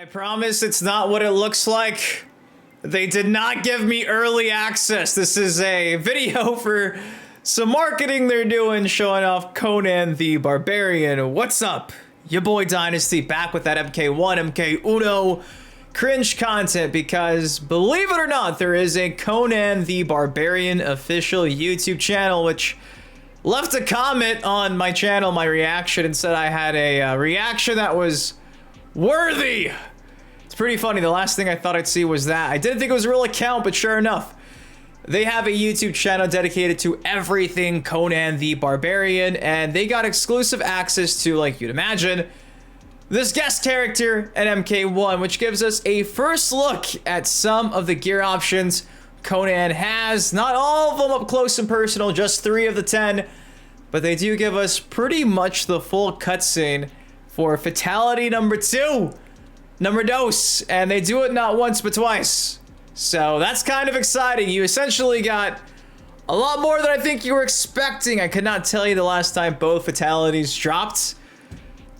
I promise it's not what it looks like. They did not give me early access. This is a video for some marketing they're doing, showing off Conan the Barbarian. What's up? Your boy Dynasty back with that MK1, MK1 cringe content because, believe it or not, there is a Conan the Barbarian official YouTube channel which left a comment on my channel, my reaction, and said I had a reaction that was worthy. It's pretty funny. The last thing I thought I'd see was that. I didn't think it was a real account, but sure enough, they have a YouTube channel dedicated to everything Conan the Barbarian, and they got exclusive access to, like you'd imagine, this guest character at MK1, which gives us a first look at some of the gear options Conan has. Not all of them up close and personal, just 3 of the 10, but they do give us pretty much the full cutscene for Fatality number 2. Number dos, and they do it not once but twice. So that's kind of exciting. You essentially got a lot more than I think you were expecting. I could not tell you the last time both fatalities dropped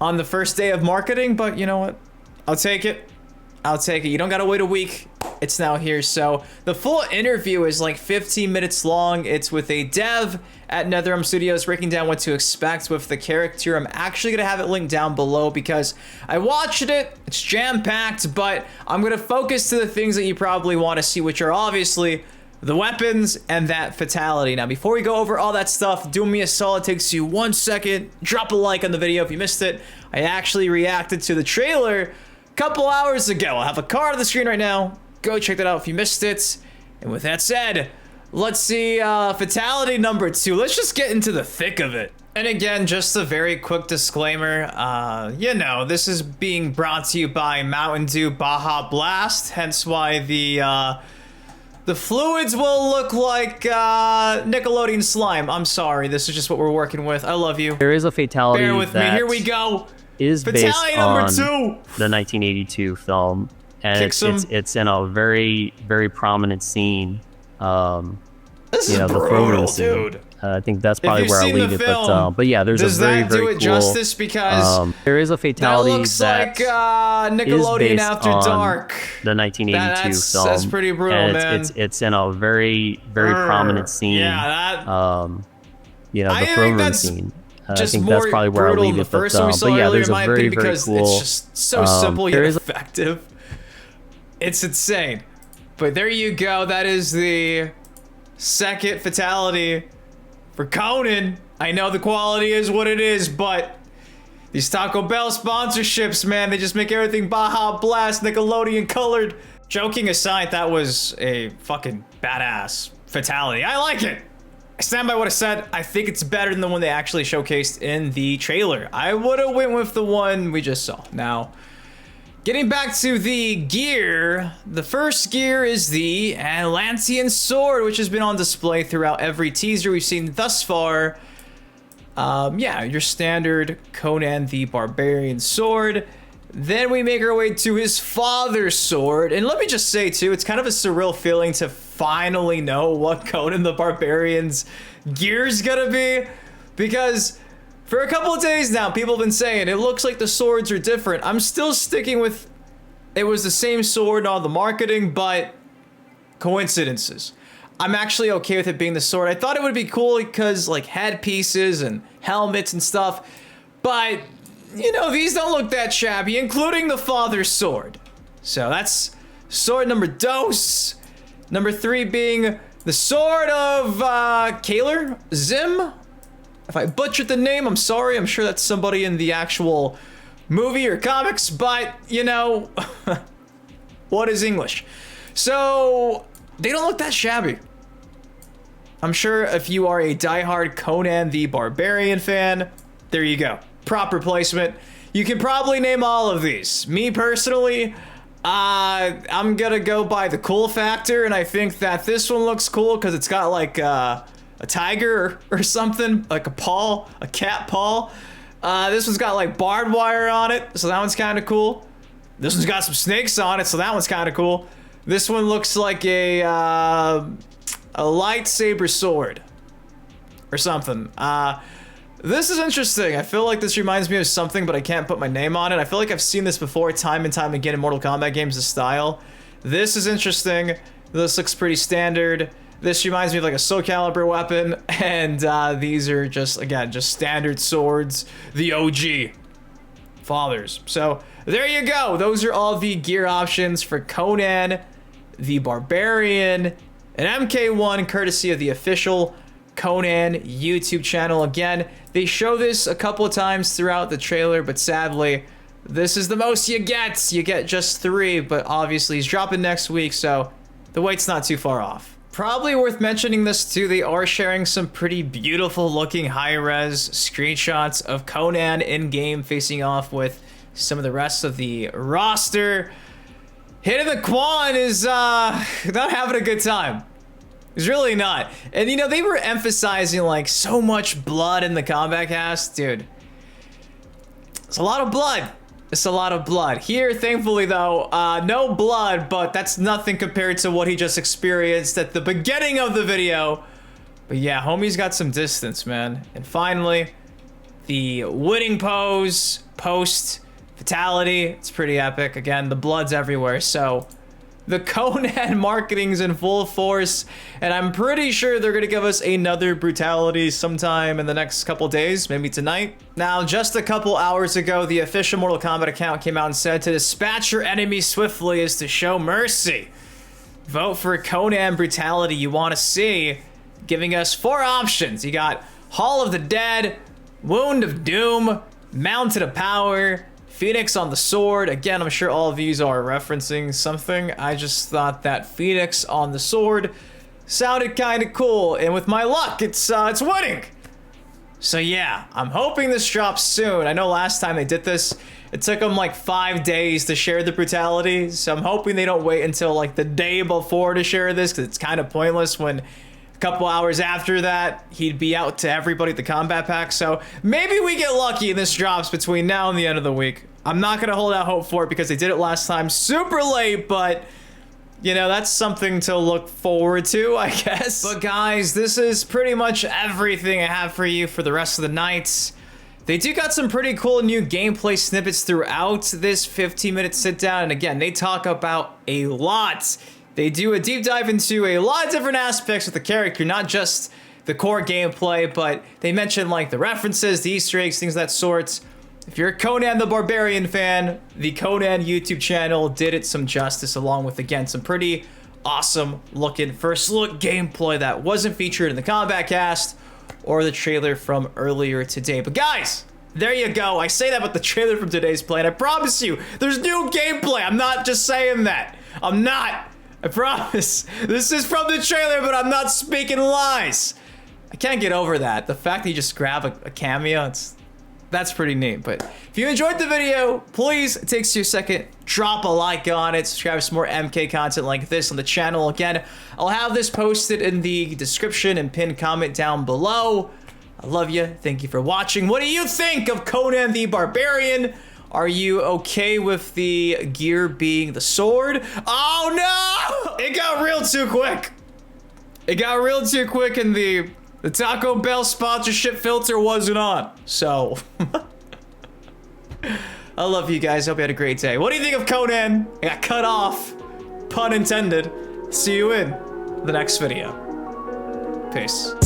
on the first day of marketing, but you know what? I'll take it. I'll take it. You don't gotta wait a week. It's now here. So the full interview is like 15 minutes long. It's with a dev at NetherRealm Studios breaking down what to expect with the character. I'm actually gonna have it linked down below because I watched it. It's jam-packed, but I'm gonna focus to the things that you probably want to see, which are obviously the weapons and that fatality. Now, before we go over all that stuff, do me a solid. Takes you 1 second. Drop a like on the video if you missed it. I actually reacted to the trailer a couple hours ago. I'll have a card on the screen right now. Go check that out if you missed it. And with that said, let's see Fatality number 2. Let's just get into the thick of it. And again, just a very quick disclaimer. You know, this is being brought to you by Mountain Dew Baja Blast, hence why the fluids will look like Nickelodeon slime. I'm sorry, this is just what we're working with. I love you. There is a fatality. Bear with me. Here we go. Is fatality based number on 2. The 1982 film, and it's in a very prominent scene. This you know, is the brutal, scene. dude. I think that's probably where I'll leave it. Film, but yeah, there's a very does that do it cool, justice? Because there is a fatality that looks like Nickelodeon After Dark. The 1982 film. That's pretty brutal, and man. It's in a very prominent scene. Yeah, that. You know, the throne room scene. I think more that's probably where I'll leave it. But yeah, there's a very cool. It's just so simple yet effective. It's insane. But there you go. That is the second fatality for Conan. I know the quality is what it is, but these Taco Bell sponsorships, man, they just make everything Baja Blast, Nickelodeon colored. Joking aside, that was a fucking badass fatality. I like it. I stand by what I said. I think it's better than the one they actually showcased in the trailer. I would have went with the one we just saw. Now, getting back to the gear, the first gear is the Atlantean sword, which has been on display throughout every teaser we've seen thus far. Yeah, your standard Conan the Barbarian sword. Then we make our way to his father's sword. And let me just say, too, it's kind of a surreal feeling to finally know what Conan the Barbarian's gear's gonna be. Because for a couple of days now, people have been saying it looks like the swords are different. I'm still sticking with it was the same sword in all the marketing, but coincidences. I'm actually okay with it being the sword. I thought it would be cool because like headpieces and helmets and stuff, but you know, these don't look that shabby, including the father's sword. So that's sword number dos. Number 3 being the sword of Kaler Zim. If I butchered the name, I'm sorry. I'm sure that's somebody in the actual movie or comics, but you know, what is English? So they don't look that shabby. I'm sure if you are a diehard Conan the Barbarian fan, there you go. Proper placement. You can probably name all of these. Me personally, I'm gonna go by the cool factor, and I think that this one looks cool because it's got like a tiger or something, like a cat paw. This one's got like barbed wire on it, so that one's kind of cool. This one's got some snakes on it, so that one's kind of cool. This one looks like a lightsaber sword or something. This is interesting. I feel like this reminds me of something, but I can't put my name on it. I feel like I've seen this before time and time again in Mortal Kombat games, the style. This is interesting. This looks pretty standard. This reminds me of like a Soul Calibur weapon, and these are just, again, just standard swords. The OG fathers. So there you go. Those are all the gear options for Conan the Barbarian and MK1, courtesy of the official Conan YouTube channel. Again, they show this a couple of times throughout the trailer, but sadly, this is the most you get. You get just 3, but obviously he's dropping next week, so the wait's not too far off. Probably worth mentioning this too, they are sharing some pretty beautiful looking high-res screenshots of Conan in-game facing off with some of the rest of the roster. Hidden the Quan is not having a good time. He's really not. And you know, they were emphasizing like so much blood in the combat cast. Dude, it's a lot of blood. It's a lot of blood. Here, thankfully though, no blood, but that's nothing compared to what he just experienced at the beginning of the video. But yeah, homie's got some distance, man. And finally, the winning pose post Fatality. It's pretty epic. Again, the blood's everywhere, so the Conan marketing's in full force, and I'm pretty sure they're gonna give us another Brutality sometime in the next couple days, maybe tonight. Now, just a couple hours ago, the official Mortal Kombat account came out and said to dispatch your enemies swiftly is to show mercy. Vote for Conan Brutality you want to see, giving us 4 options. You got Hall of the Dead, Wound of Doom, Mountain of Power, Phoenix on the sword. Again, I'm sure all of these are referencing something. I just thought that Phoenix on the sword sounded kind of cool, and with my luck, it's winning. So yeah, I'm hoping this drops soon. I know last time they did this, it took them like 5 days to share the Brutality, so I'm hoping they don't wait until like the day before to share this, because it's kind of pointless when a couple hours after that, he'd be out to everybody at the combat pack. So maybe we get lucky and this drops between now and the end of the week. I'm not going to hold out hope for it because they did it last time super late, but you know, that's something to look forward to, I guess. But guys, this is pretty much everything I have for you for the rest of the nights. They do got some pretty cool new gameplay snippets throughout this 15-minute sit down. And again, they talk about a lot. They do a deep dive into a lot of different aspects of the character, not just the core gameplay, but they mention like the references, the Easter eggs, things of that sort. If you're a Conan the Barbarian fan, the Conan YouTube channel did it some justice, along with, again, some pretty awesome looking first look gameplay that wasn't featured in the combat cast or the trailer from earlier today. But guys, there you go. I say that with the trailer from today's play, and I promise you, there's new gameplay. I'm not just saying that. I'm not. I promise. This is from the trailer, but I'm not speaking lies. I can't get over that. The fact that you just grab a cameo, that's pretty neat. But if you enjoyed the video, please, it takes you a second, drop a like on it, subscribe to some more MK content like this on the channel. Again, I'll have this posted in the description and pinned comment down below. I love you. Thank you for watching. What do you think of Conan the Barbarian? Are you okay with the gear being the sword? Oh no! It got real too quick. It got real too quick, and the Taco Bell sponsorship filter wasn't on. So, I love you guys. Hope you had a great day. What do you think of Conan? I got cut off. Pun intended. See you in the next video. Peace.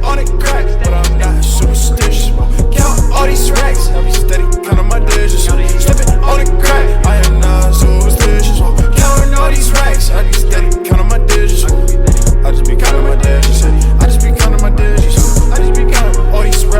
On it crack, but I'm not superstitious. Count all these racks, I be steady, count on my